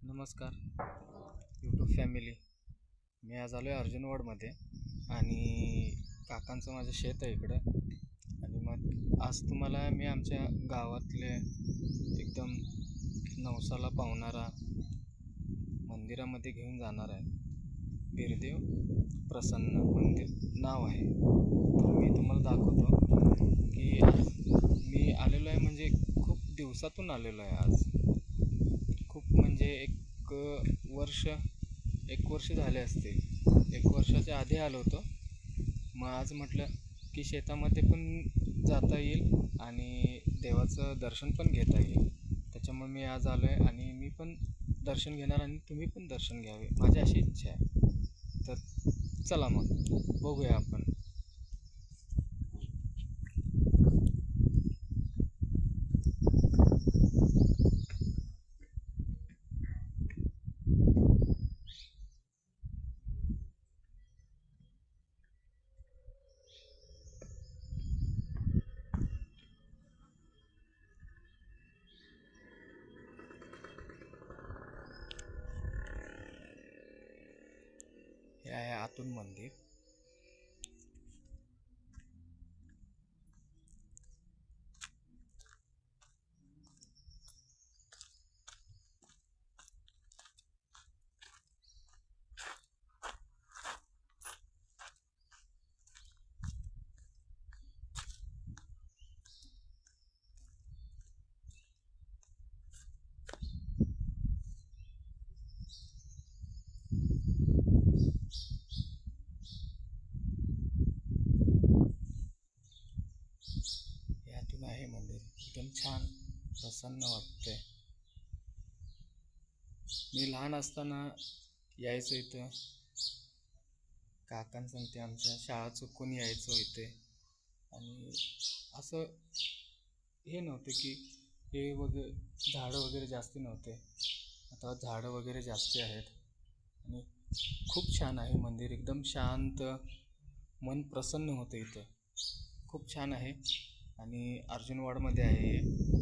नमस्कार YouTube family. मी आज आलो आहे अर्जुनवाडमध्ये आणि काकांचं माझं शेत आहे इकडं. आणि मग आज तुम्हाला मी आमच्या गावातले एकदम नवसाला पावणारा मंदिरामध्ये घेऊन जाणार आहे. बिरदेव प्रसन्न मंदिर नाव आहे. तर मी तुम्हाला दाखवतो की आज मी आलेलो आहे, म्हणजे खूप दिवसातून आलेलो आहे आज. खूप म्हणजे एक वर्ष झाले असतील. 1 वर्षाच्या आधी आलो होतो. मग आज म्हटलं की शेतामध्ये पण जाता येईल आणि देवाचं दर्शन पण घेता येईल. त्याच्यामुळे मी आज आलो आहे आणि मी पण दर्शन घेणार आणि तुम्ही पण दर्शन घ्यावे, माझी अशी इच्छा आहे. तर चला मग बघूया आपण. हे आहे आतून मंदिर. यातून आहे मंदिर. एकदम छान प्रसन्न वाटते. मी लहान असताना यायचो इथं. काकांसंगती आमच्या शाळा चुकून यायचो इथे. आणि असं हे नव्हते की हे वगैरे झाडं वगैरे जास्ती नव्हते. आता झाडं वगैरे जास्ती आहेत आणि खूप छान आहे मंदिर. एकदम शांत, मन प्रसन्न होतं इथं. खूप छान आहे आणि अर्जुनवाडमध्ये आहे हे.